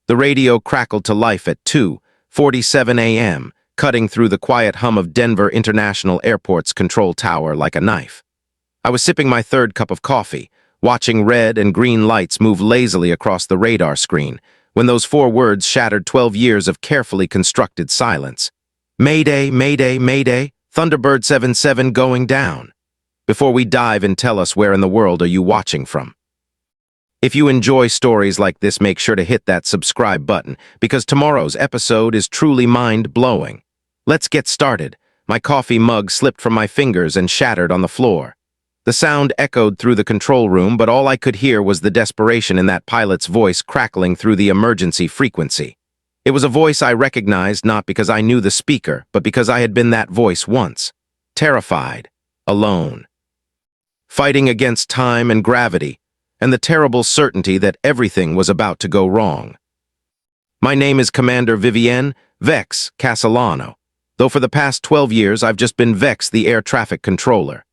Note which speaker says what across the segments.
Speaker 1: The radio crackled to life at 2:47 a.m., cutting through the quiet hum of Denver International Airport's control tower like a knife. I was sipping my third cup of coffee, watching red and green lights move lazily across the radar screen, when those four words shattered 12 years of carefully constructed silence. Mayday, Mayday, Mayday, Thunderbird 77 going down. Before we dive and tell us where in the world are you watching from. If you enjoy stories like this, make sure to hit that subscribe button, because tomorrow's episode is truly mind-blowing. Let's get started. My coffee mug slipped from my fingers and shattered on the floor. The sound echoed through the control room, but all I could hear was the desperation in that pilot's voice crackling through the emergency frequency. It was a voice I recognized not because I knew the speaker, but because I had been that voice once. Terrified, alone, fighting against time and gravity, and the terrible certainty that everything was about to go wrong. My name is Commander Vivienne Vex Castellano, though for the past 12 years I've just been Vex, the air traffic controller.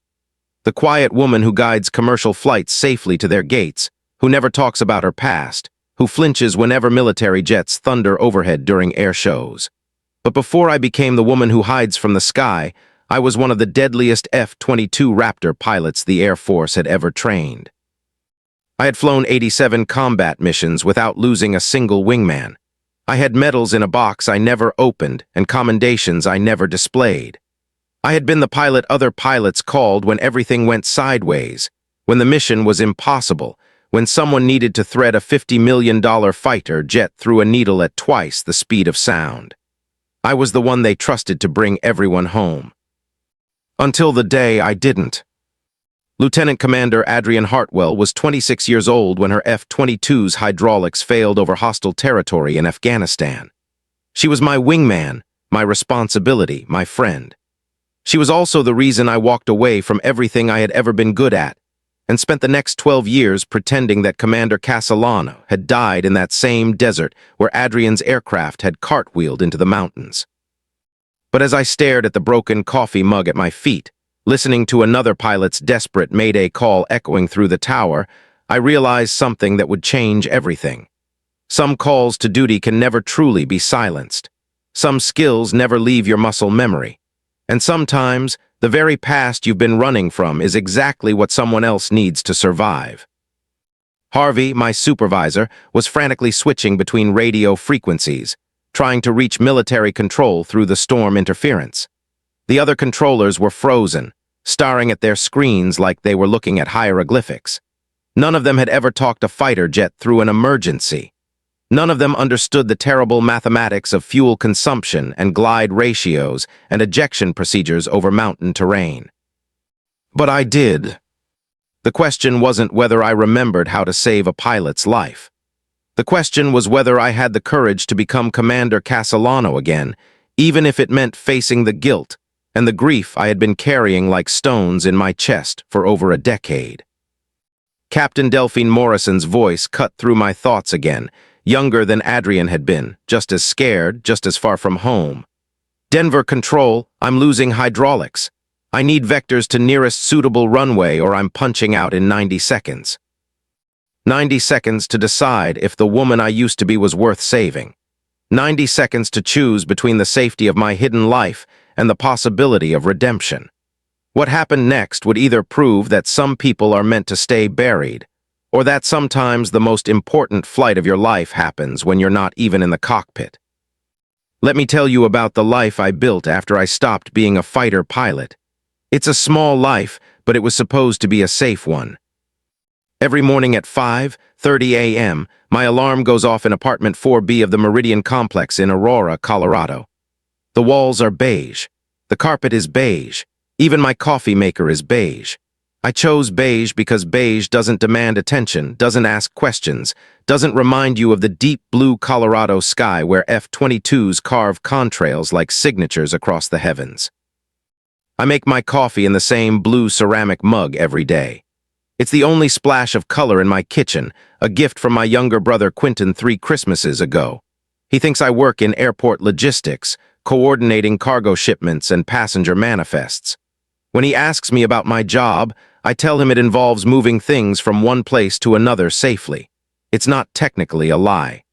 Speaker 1: The quiet woman who guides commercial flights safely to their gates, who never talks about her past, who flinches whenever military jets thunder overhead during air shows. But before I became the woman who hides from the sky, I was one of the deadliest F-22 Raptor pilots the Air Force had ever trained. I had flown 87 combat missions without losing a single wingman. I had medals in a box I never opened and commendations I never displayed. I had been the pilot other pilots called when everything went sideways, when the mission was impossible, when someone needed to thread a $50 million fighter jet through a needle at twice the speed of sound. I was the one they trusted to bring everyone home. Until the day I didn't. Lieutenant Commander Adrienne Hartwell was 26 years old when her F-22's hydraulics failed over hostile territory in Afghanistan. She was my wingman, my responsibility, my friend. She was also the reason I walked away from everything I had ever been good at, and spent the next 12 years pretending that Commander Castellano had died in that same desert where Adrienne's aircraft had cartwheeled into the mountains. But as I stared at the broken coffee mug at my feet, listening to another pilot's desperate mayday call echoing through the tower, I realized something that would change everything. Some calls to duty can never truly be silenced. Some skills never leave your muscle memory. And sometimes, the very past you've been running from is exactly what someone else needs to survive. Harvey, my supervisor, was frantically switching between radio frequencies, trying to reach military control through the storm interference. The other controllers were frozen, staring at their screens like they were looking at hieroglyphics. None of them had ever talked a fighter jet through an emergency. None of them understood the terrible mathematics of fuel consumption and glide ratios and ejection procedures over mountain terrain. But I did. The question wasn't whether I remembered how to save a pilot's life. The question was whether I had the courage to become Commander Castellano again, even if it meant facing the guilt and the grief I had been carrying like stones in my chest for over a decade. Captain Delphine Morrison's voice cut through my thoughts again, younger than Adrienne had been, just as scared, just as far from home. Denver Control, I'm losing hydraulics. I need vectors to nearest suitable runway or I'm punching out in 90 seconds. 90 seconds to decide if the woman I used to be was worth saving. 90 seconds to choose between the safety of my hidden life and the possibility of redemption. What happened next would either prove that some people are meant to stay buried, or that sometimes the most important flight of your life happens when you're not even in the cockpit. Let me tell you about the life I built after I stopped being a fighter pilot. It's a small life, but it was supposed to be a safe one. Every morning at 5:30 a.m., my alarm goes off in apartment 4B of the Meridian Complex in Aurora, Colorado. The walls are beige. The carpet is beige. Even my coffee maker is beige. I chose beige because beige doesn't demand attention, doesn't ask questions, doesn't remind you of the deep blue Colorado sky where F-22's carve contrails like signatures across the heavens. I make my coffee in the same blue ceramic mug every day. It's the only splash of color in my kitchen, a gift from my younger brother Quentin 3 Christmases ago. He thinks I work in airport logistics, coordinating cargo shipments and passenger manifests. When he asks me about my job, I tell him it involves moving things from one place to another safely. It's not technically a lie.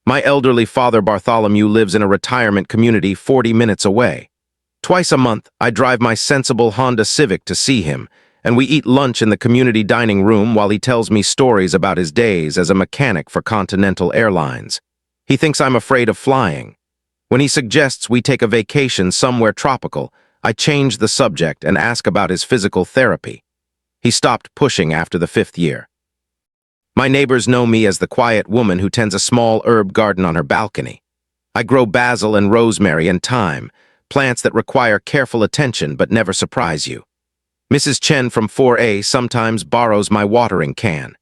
Speaker 1: My elderly father Bartholomew lives in a retirement community 40 minutes away. Twice a month, I drive my sensible Honda Civic to see him, and we eat lunch in the community dining room while he tells me stories about his days as a mechanic for Continental Airlines. He thinks I'm afraid of flying. When he suggests we take a vacation somewhere tropical, I change the subject and ask about his physical therapy. He stopped pushing after the 5th year. My neighbors know me as the quiet woman who tends a small herb garden on her balcony. I grow basil and rosemary and thyme, plants that require careful attention but never surprise you. Mrs. Chen from 4A sometimes borrows my watering can.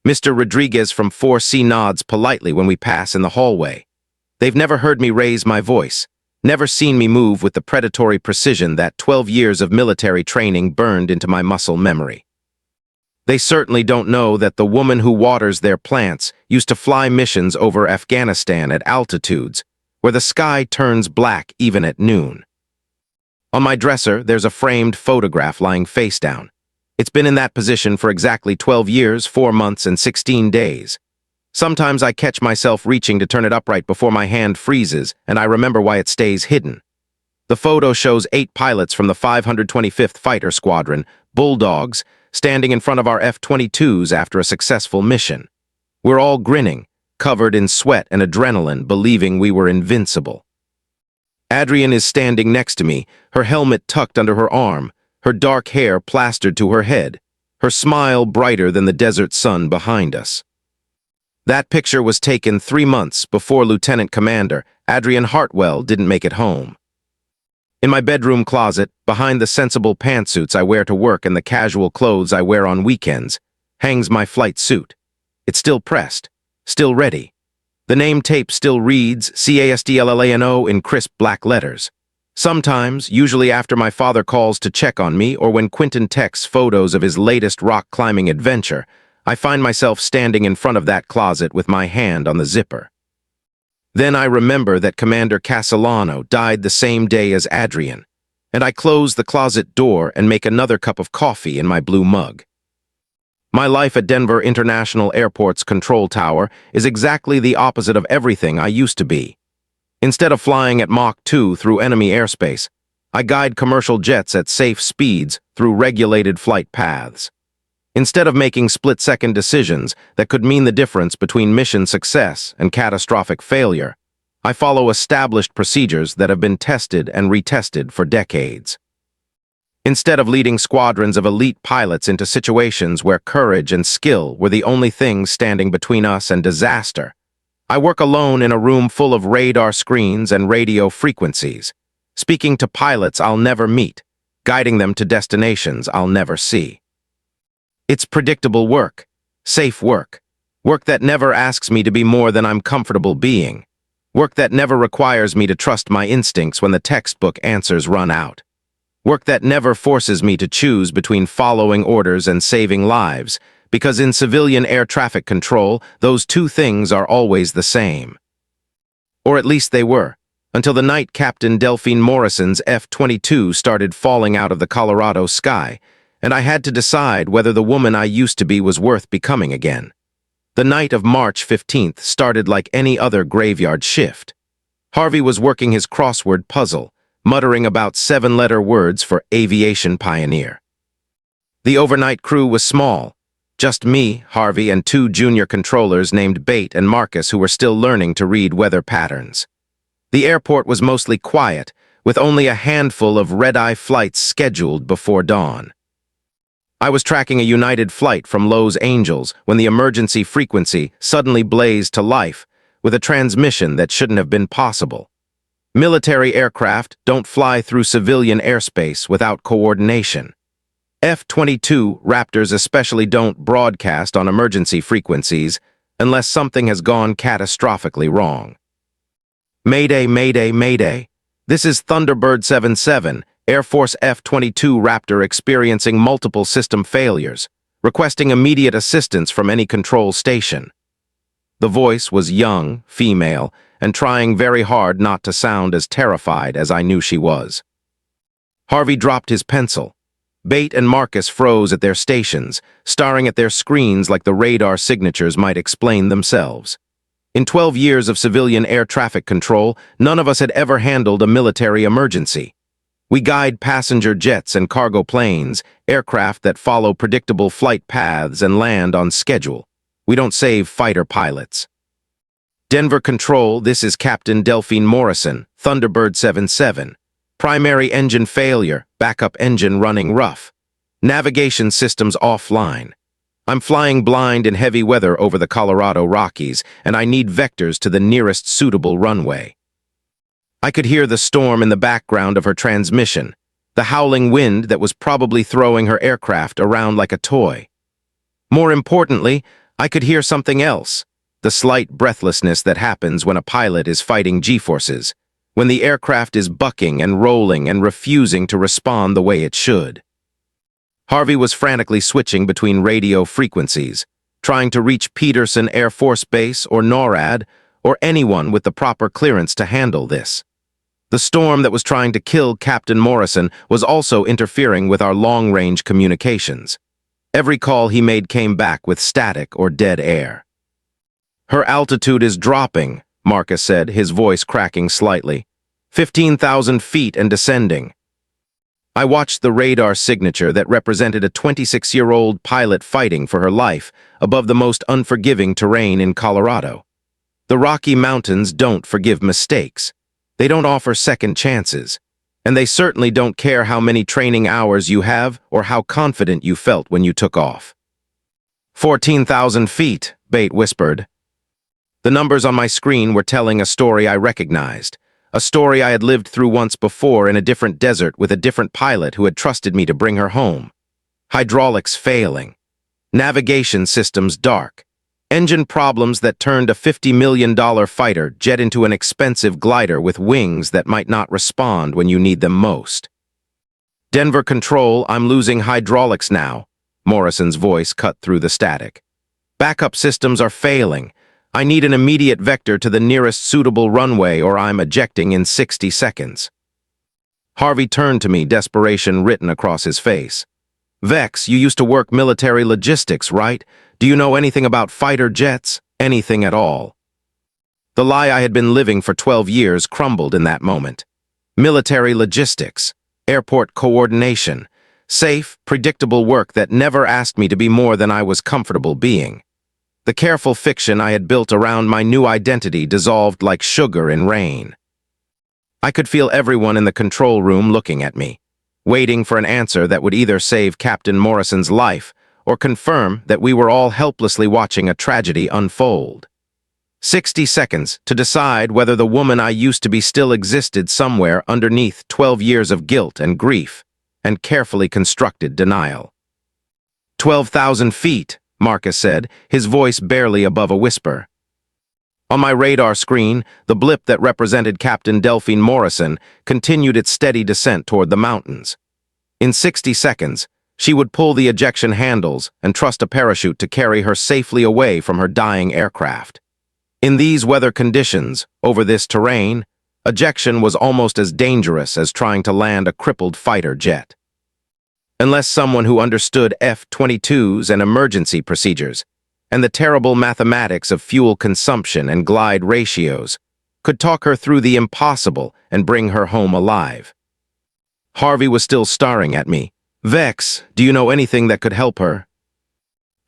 Speaker 1: Mr. Rodriguez from 4C nods politely when we pass in the hallway. They've never heard me raise my voice, never seen me move with the predatory precision that 12 years of military training burned into my muscle memory. They certainly don't know that the woman who waters their plants used to fly missions over Afghanistan at altitudes where the sky turns black even at noon. On my dresser, there's a framed photograph lying face down. It's been in that position for exactly 12 years, 4 months, and 16 days. Sometimes I catch myself reaching to turn it upright before my hand freezes, and I remember why it stays hidden. The photo shows 8 pilots from the 525th Fighter Squadron, Bulldogs, standing in front of our F-22’s after a successful mission. We're all grinning, covered in sweat and adrenaline, believing we were invincible. Adrienne is standing next to me, her helmet tucked under her arm, her dark hair plastered to her head, her smile brighter than the desert sun behind us. That picture was taken 3 months before Lieutenant Commander Adrienne Hartwell didn't make it home. In my bedroom closet, behind the sensible pantsuits I wear to work and the casual clothes I wear on weekends, hangs my flight suit. It's still pressed, still ready. The name tape still reads CASDLLANO in crisp black letters. Sometimes, usually after my father calls to check on me or when Quentin texts photos of his latest rock-climbing adventure, I find myself standing in front of that closet with my hand on the zipper. Then I remember that Commander Castellano died the same day as Adrienne, and I close the closet door and make another cup of coffee in my blue mug. My life at Denver International Airport's control tower is exactly the opposite of everything I used to be. Instead of flying at Mach 2 through enemy airspace, I guide commercial jets at safe speeds through regulated flight paths. Instead of making split-second decisions that could mean the difference between mission success and catastrophic failure, I follow established procedures that have been tested and retested for decades. Instead of leading squadrons of elite pilots into situations where courage and skill were the only things standing between us and disaster, I work alone in a room full of radar screens and radio frequencies, speaking to pilots I'll never meet, guiding them to destinations I'll never see. It's predictable work, safe work, work that never asks me to be more than I'm comfortable being, work that never requires me to trust my instincts when the textbook answers run out. Work that never forces me to choose between following orders and saving lives, because in civilian air traffic control, those two things are always the same. Or at least they were, until the night Captain Delphine Morrison's F-22 started falling out of the Colorado sky, and I had to decide whether the woman I used to be was worth becoming again. The night of March 15th started like any other graveyard shift. Harvey was working his crossword puzzle, muttering about 7-letter words for aviation pioneer. The overnight crew was small, just me, Harvey, and 2 junior controllers named Bate and Marcus who were still learning to read weather patterns. The airport was mostly quiet, with only a handful of red-eye flights scheduled before dawn. I was tracking a United flight from Los Angeles when the emergency frequency suddenly blazed to life with a transmission that shouldn't have been possible. Military aircraft don't fly through civilian airspace without coordination. F-22 Raptors especially don't broadcast on emergency frequencies unless something has gone catastrophically wrong. Mayday, mayday, mayday. This is Thunderbird 77, Air Force F-22 Raptor experiencing multiple system failures, requesting immediate assistance from any control station. The voice was young, female, and trying very hard not to sound as terrified as I knew she was. Harvey dropped his pencil. Bate and Marcus froze at their stations, staring at their screens like the radar signatures might explain themselves. In 12 years of civilian air traffic control, none of us had ever handled a military emergency. We guide passenger jets and cargo planes, aircraft that follow predictable flight paths and land on schedule. We don't save fighter pilots. Denver Control, this is Captain Delphine Morrison, Thunderbird 77. Primary engine failure, backup engine running rough. Navigation systems offline. I'm flying blind in heavy weather over the Colorado Rockies, and I need vectors to the nearest suitable runway. I could hear the storm in the background of her transmission, the howling wind that was probably throwing her aircraft around like a toy. More importantly, I could hear something else, the slight breathlessness that happens when a pilot is fighting G-forces, when the aircraft is bucking and rolling and refusing to respond the way it should. Harvey was frantically switching between radio frequencies, trying to reach Peterson Air Force Base or NORAD, or anyone with the proper clearance to handle this. The storm that was trying to kill Captain Morrison was also interfering with our long-range communications. Every call he made came back with static or dead air. "Her altitude is dropping," Marcus said, his voice cracking slightly. 15,000 feet and descending. I watched the radar signature that represented a 26-year-old pilot fighting for her life above the most unforgiving terrain in Colorado. The Rocky Mountains don't forgive mistakes. They don't offer second chances. And they certainly don't care how many training hours you have or how confident you felt when you took off. 14,000 feet, Bate whispered. The numbers on my screen were telling a story I recognized. A story I had lived through once before in a different desert with a different pilot who had trusted me to bring her home. Hydraulics failing. Navigation systems dark. Engine problems that turned a $50 million fighter jet into an expensive glider with wings that might not respond when you need them most. "Denver Control, I'm losing hydraulics now," Morrison's voice cut through the static. "Backup systems are failing. I need an immediate vector to the nearest suitable runway or I'm ejecting in 60 seconds. Harvey turned to me, desperation written across his face. "Vex, you used to work military logistics, right? Do you know anything about fighter jets? Anything at all?" The lie I had been living for 12 years crumbled in that moment. Military logistics, airport coordination, safe, predictable work that never asked me to be more than I was comfortable being. The careful fiction I had built around my new identity dissolved like sugar in rain. I could feel everyone in the control room looking at me, waiting for an answer that would either save Captain Morrison's life or confirm that we were all helplessly watching a tragedy unfold. 60 seconds to decide whether the woman I used to be still existed somewhere underneath 12 years of guilt and grief and carefully constructed denial. 12,000 feet, Marcus said, his voice barely above a whisper. On my radar screen, the blip that represented Captain Delphine Morrison continued its steady descent toward the mountains. In 60 seconds, she would pull the ejection handles and trust a parachute to carry her safely away from her dying aircraft. In these weather conditions, over this terrain, ejection was almost as dangerous as trying to land a crippled fighter jet. Unless someone who understood F-22’s and emergency procedures, and the terrible mathematics of fuel consumption and glide ratios, could talk her through the impossible and bring her home alive. Harvey was still staring at me. "Vex, do you know anything that could help her?"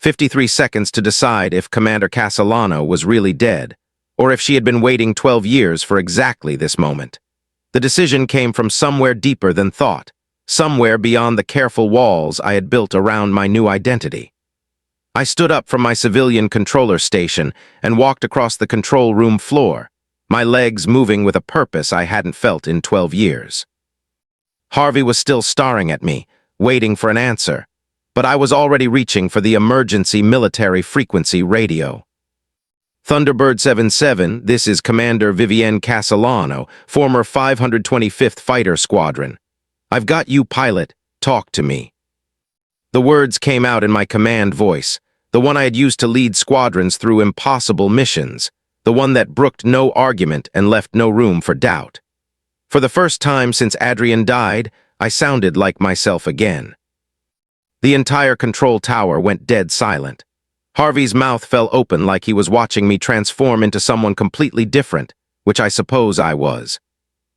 Speaker 1: 53 seconds to decide if Commander Castellano was really dead, or if she had been waiting 12 years for exactly this moment. The decision came from somewhere deeper than thought, somewhere beyond the careful walls I had built around my new identity. I stood up from my civilian controller station and walked across the control room floor, my legs moving with a purpose I hadn't felt in 12 years. Harvey was still staring at me, waiting for an answer, but I was already reaching for the emergency military frequency radio. "Thunderbird 77, this is Commander Vivienne Castellano, former 525th Fighter Squadron. I've got you, pilot. Talk to me." The words came out in my command voice, the one I had used to lead squadrons through impossible missions, the one that brooked no argument and left no room for doubt. For the first time since Adrian died, I sounded like myself again. The entire control tower went dead silent. Harvey's mouth fell open like he was watching me transform into someone completely different, which I suppose I was.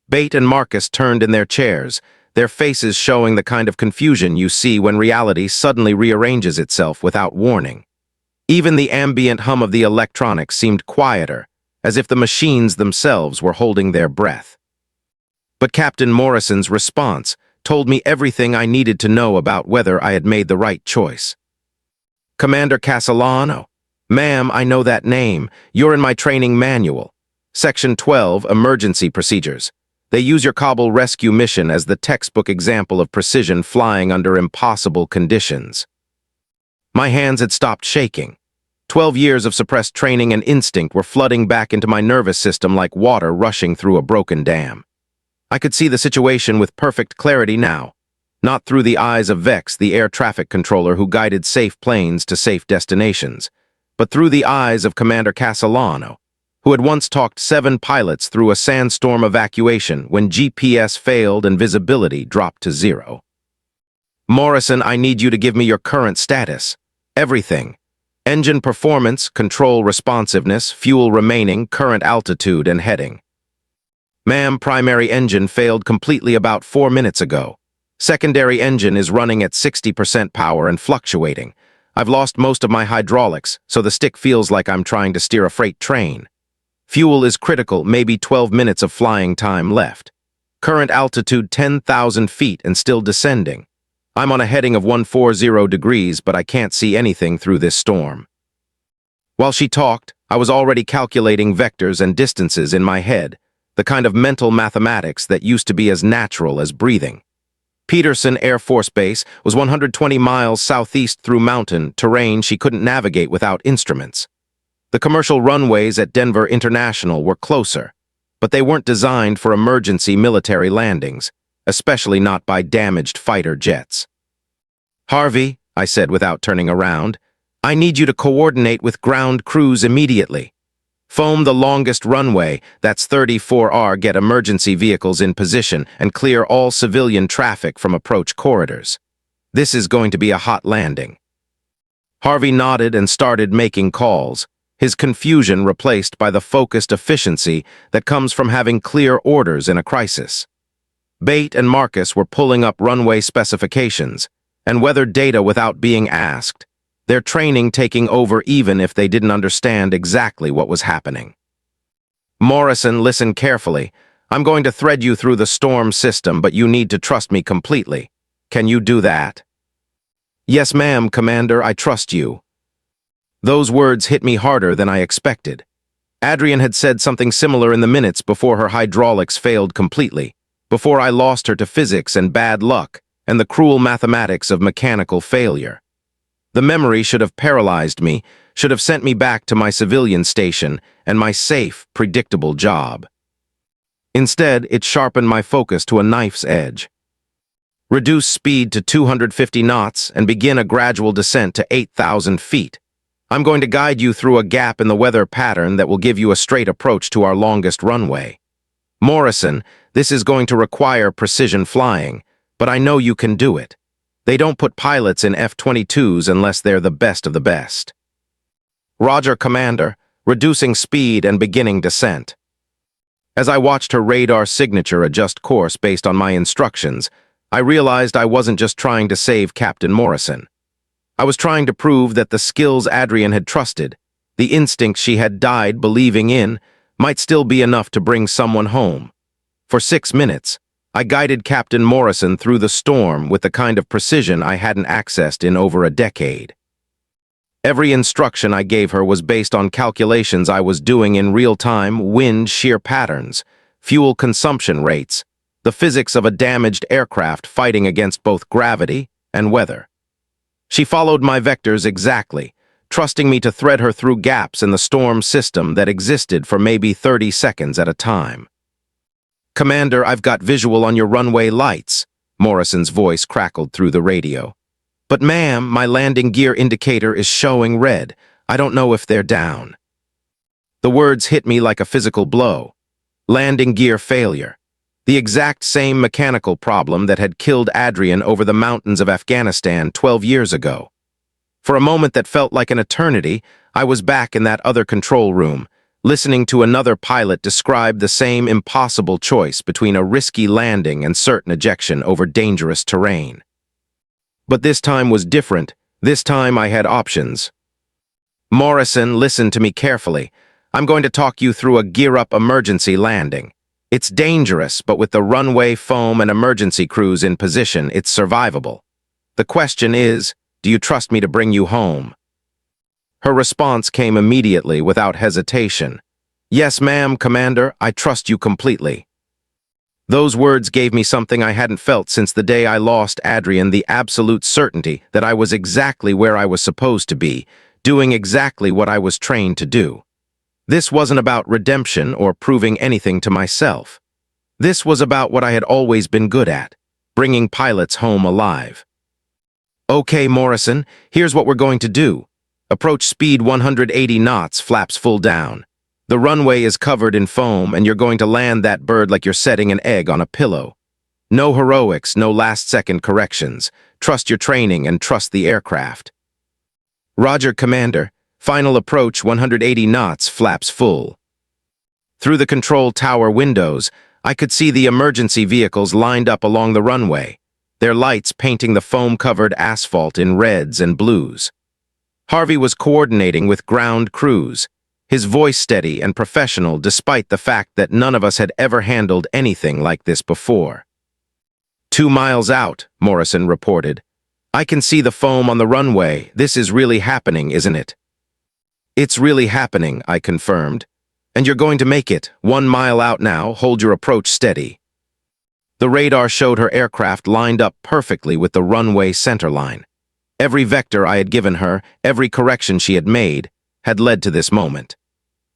Speaker 1: Bate and Marcus turned in their chairs, their faces showing the kind of confusion you see when reality suddenly rearranges itself without warning. Even the ambient hum of the electronics seemed quieter, as if the machines themselves were holding their breath. But Captain Morrison's response told me everything I needed to know about whether I had made the right choice. "Commander Castellano, ma'am, I know that name. You're in my training manual. Section 12, Emergency Procedures. They use your Kabul rescue mission as the textbook example of precision flying under impossible conditions." My hands had stopped shaking. 12 years of suppressed training and instinct were flooding back into my nervous system like water rushing through a broken dam. I could see the situation with perfect clarity now, not through the eyes of Vex, the air traffic controller who guided safe planes to safe destinations, but through the eyes of Commander Castellano, who had once talked 7 pilots through a sandstorm evacuation when GPS failed and visibility dropped to 0. "Morrison, I need you to give me your current status. Everything. Engine performance, control responsiveness, fuel remaining, current altitude, and heading." "Ma'am, primary engine failed completely about 4 minutes ago. Secondary engine is running at 60% power and fluctuating. I've lost most of my hydraulics, so the stick feels like I'm trying to steer a freight train. Fuel is critical, maybe 12 minutes of flying time left. Current altitude 10,000 feet and still descending. I'm on a heading of 140 degrees, but I can't see anything through this storm." While she talked, I was already calculating vectors and distances in my head, the kind of mental mathematics that used to be as natural as breathing. Peterson Air Force Base was 120 miles southeast through mountain terrain she couldn't navigate without instruments. The commercial runways at Denver International were closer, but they weren't designed for emergency military landings, especially not by damaged fighter jets. "Harvey," I said without turning around, "I need you to coordinate with ground crews immediately. Foam the longest runway, that's 34R, get emergency vehicles in position, and clear all civilian traffic from approach corridors. This is going to be a hot landing." Harvey nodded and started making calls, his confusion replaced by the focused efficiency that comes from having clear orders in a crisis. Bate and Marcus were pulling up runway specifications and weather data without being asked, their training taking over even if they didn't understand exactly what was happening. "Morrison, listen carefully. I'm going to thread you through the storm system, but you need to trust me completely. Can you do that?" "Yes, ma'am, Commander, I trust you." Those words hit me harder than I expected. Adrian had said something similar in the minutes before her hydraulics failed completely, before I lost her to physics and bad luck and the cruel mathematics of mechanical failure. The memory should have paralyzed me, should have sent me back to my civilian station and my safe, predictable job. Instead, it sharpened my focus to a knife's edge. "Reduce speed to 250 knots and begin a gradual descent to 8,000 feet. I'm going to guide you through a gap in the weather pattern that will give you a straight approach to our longest runway. Morrison, this is going to require precision flying, but I know you can do it. They don't put pilots in F-22’s unless they're the best of the best." "Roger, Commander, reducing speed and beginning descent." As I watched her radar signature adjust course based on my instructions, I realized I wasn't just trying to save Captain Morrison. I was trying to prove that the skills Adrian had trusted, the instinct she had died believing in, might still be enough to bring someone home. For 6 minutes, I guided Captain Morrison through the storm with the kind of precision I hadn't accessed in over a decade. Every instruction I gave her was based on calculations I was doing in real time: wind shear patterns, fuel consumption rates, the physics of a damaged aircraft fighting against both gravity and weather. She followed my vectors exactly, trusting me to thread her through gaps in the storm system that existed for maybe 30 seconds at a time. "Commander, I've got visual on your runway lights," Morrison's voice crackled through the radio. "But ma'am, my landing gear indicator is showing red. I don't know if they're down." The words hit me like a physical blow. Landing gear failure. The exact same mechanical problem that had killed Adrian over the mountains of Afghanistan 12 years ago. For a moment that felt like an eternity, I was back in that other control room, listening to another pilot describe the same impossible choice between a risky landing and certain ejection over dangerous terrain. But this time was different. This time I had options. Morrison, listen to me carefully. I'm going to talk you through a gear-up emergency landing. It's dangerous, but with the runway, foam, and emergency crews in position, it's survivable. The question is, do you trust me to bring you home? Her response came immediately, without hesitation. Yes, ma'am, Commander, I trust you completely. Those words gave me something I hadn't felt since the day I lost Adrian, the absolute certainty that I was exactly where I was supposed to be, doing exactly what I was trained to do. This wasn't about redemption or proving anything to myself. This was about what I had always been good at, bringing pilots home alive. Okay, Morrison, here's what we're going to do. Approach speed 180 knots, flaps full down. The runway is covered in foam, and you're going to land that bird like you're setting an egg on a pillow. No heroics, no last-second corrections. Trust your training and trust the aircraft. Roger, Commander. Final approach 180 knots, flaps full. Through the control tower windows, I could see the emergency vehicles lined up along the runway, their lights painting the foam-covered asphalt in reds and blues. Harvey was coordinating with ground crews, his voice steady and professional despite the fact that none of us had ever handled anything like this before. 2 miles out, Morrison reported. I can see the foam on the runway. This is really happening, isn't it? It's really happening, I confirmed. And you're going to make it. 1 mile out now, hold your approach steady. The radar showed her aircraft lined up perfectly with the runway centerline. Every vector I had given her, every correction she had made, had led to this moment.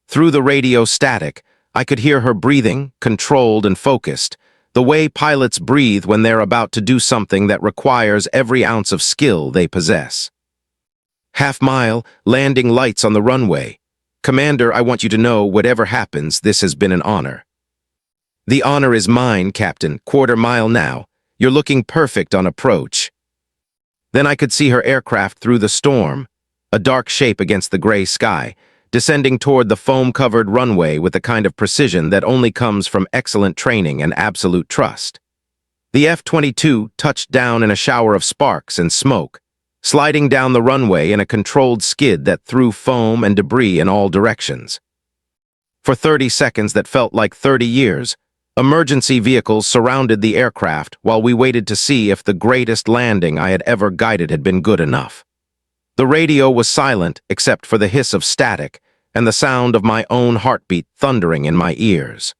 Speaker 1: Through the radio static, I could hear her breathing, controlled and focused, the way pilots breathe when they're about to do something that requires every ounce of skill they possess. Half mile, landing lights on the runway. Commander, I want you to know, whatever happens, this has been an honor. The honor is mine, Captain. 1/4 mile now. You're looking perfect on approach. Then I could see her aircraft through the storm, a dark shape against the gray sky, descending toward the foam-covered runway with the kind of precision that only comes from excellent training and absolute trust. The F-22 touched down in a shower of sparks and smoke, sliding down the runway in a controlled skid that threw foam and debris in all directions. For 30 seconds that felt like 30 years, emergency vehicles surrounded the aircraft while we waited to see if the greatest landing I had ever guided had been good enough. The radio was silent except for the hiss of static and the sound of my own heartbeat thundering in my ears.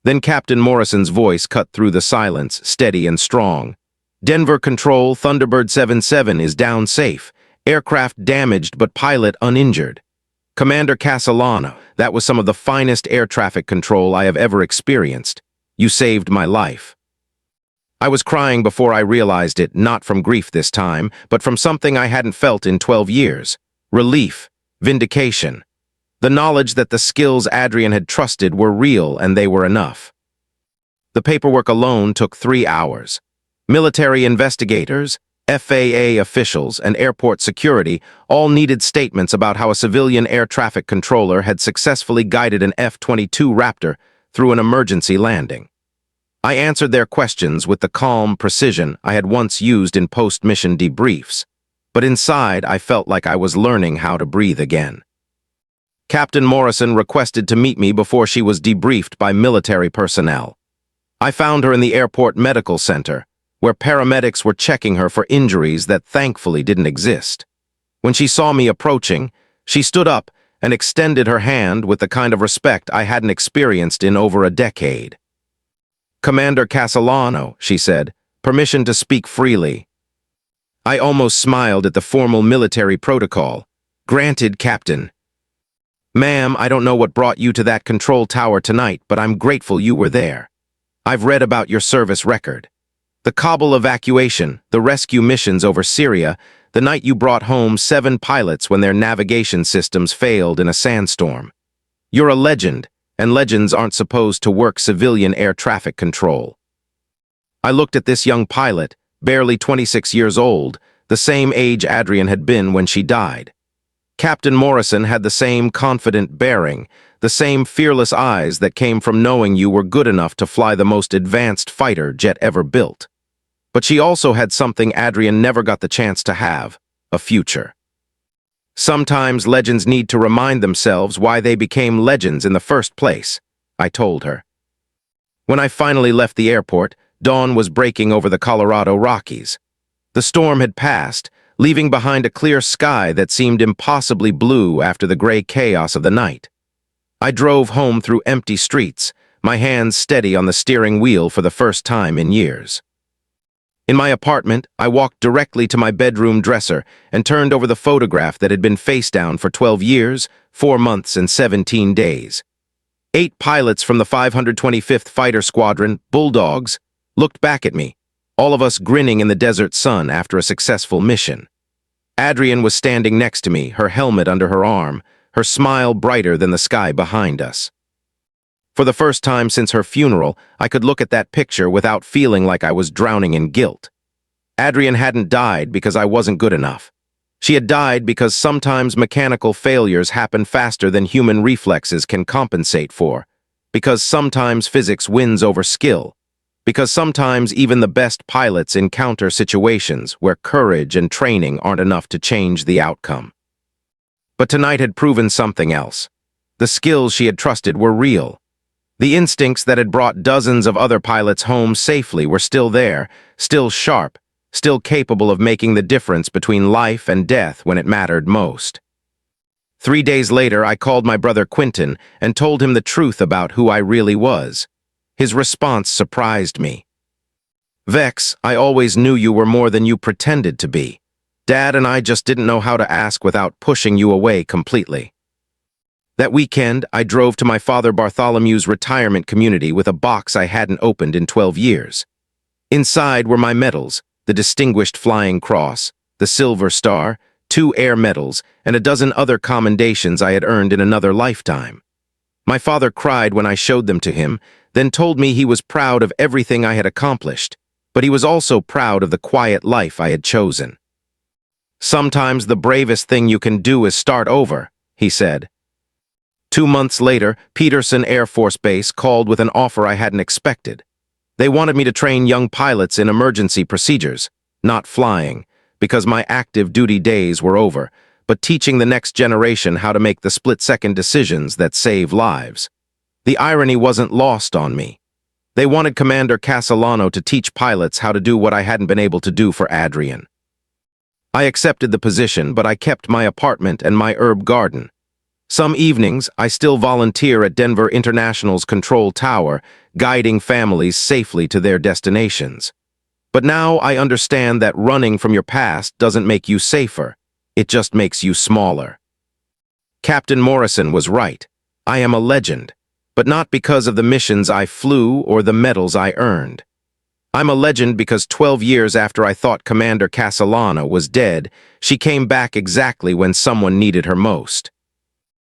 Speaker 1: Then Captain Morrison's voice cut through the silence, steady and strong. Denver Control, Thunderbird 77 is down safe. Aircraft damaged but pilot uninjured. Commander Castellano, that was some of the finest air traffic control I have ever experienced. You saved my life. I was crying before I realized it, not from grief this time, but from something I hadn't felt in 12 years. Relief, vindication. The knowledge that the skills Adrian had trusted were real and they were enough. The paperwork alone took 3 hours. Military investigators, FAA officials, and airport security all needed statements about how a civilian air traffic controller had successfully guided an F-22 Raptor through an emergency landing. I answered their questions with the calm precision I had once used in post-mission debriefs, but inside I felt like I was learning how to breathe again. Captain Morrison requested to meet me before she was debriefed by military personnel. I found her in the airport medical center, where paramedics were checking her for injuries that thankfully didn't exist. When she saw me approaching, she stood up and extended her hand with the kind of respect I hadn't experienced in over a decade. Commander Castellano, she said, permission to speak freely. I almost smiled at the formal military protocol. Granted, Captain. Ma'am, I don't know what brought you to that control tower tonight, but I'm grateful you were there. I've read about your service record. The Kabul evacuation, the rescue missions over Syria, the night you brought home 7 pilots when their navigation systems failed in a sandstorm. You're a legend, and legends aren't supposed to work civilian air traffic control. I looked at this young pilot, barely 26 years old, the same age Adrian had been when she died. Captain Morrison had the same confident bearing, the same fearless eyes that came from knowing you were good enough to fly the most advanced fighter jet ever built. But she also had something Adrian never got the chance to have, a future. Sometimes legends need to remind themselves why they became legends in the first place, I told her. When I finally left the airport, dawn was breaking over the Colorado Rockies. The storm had passed, leaving behind a clear sky that seemed impossibly blue after the gray chaos of the night. I drove home through empty streets, my hands steady on the steering wheel for the first time in years. In my apartment, I walked directly to my bedroom dresser and turned over the photograph that had been face down for 12 years, 4 months, and 17 days. 8 pilots from the 525th Fighter Squadron, Bulldogs, looked back at me, all of us grinning in the desert sun after a successful mission. Adrian was standing next to me, her helmet under her arm, her smile brighter than the sky behind us. For the first time since her funeral, I could look at that picture without feeling like I was drowning in guilt. Adrian hadn't died because I wasn't good enough. She had died because sometimes mechanical failures happen faster than human reflexes can compensate for, because sometimes physics wins over skill, because sometimes even the best pilots encounter situations where courage and training aren't enough to change the outcome. But tonight had proven something else. The skills she had trusted were real. The instincts that had brought dozens of other pilots home safely were still there, still sharp, still capable of making the difference between life and death when it mattered most. 3 days later, I called my brother Quentin and told him the truth about who I really was. His response surprised me. "Vex, I always knew you were more than you pretended to be. Dad and I just didn't know how to ask without pushing you away completely." That weekend, I drove to my father Bartholomew's retirement community with a box I hadn't opened in 12 years. Inside were my medals, the Distinguished Flying Cross, the Silver Star, 2 air medals, and a dozen other commendations I had earned in another lifetime. My father cried when I showed them to him, then told me he was proud of everything I had accomplished, but he was also proud of the quiet life I had chosen. "Sometimes the bravest thing you can do is start over," he said. 2 months later, Peterson Air Force Base called with an offer I hadn't expected. They wanted me to train young pilots in emergency procedures, not flying, because my active duty days were over, but teaching the next generation how to make the split-second decisions that save lives. The irony wasn't lost on me. They wanted Commander Castellano to teach pilots how to do what I hadn't been able to do for Adrian. I accepted the position, but I kept my apartment and my herb garden. Some evenings, I still volunteer at Denver International's control tower, guiding families safely to their destinations. But now I understand that running from your past doesn't make you safer. It just makes you smaller. Captain Morrison was right. I am a legend, but not because of the missions I flew or the medals I earned. I'm a legend because 12 years after I thought Commander Castellano was dead, she came back exactly when someone needed her most.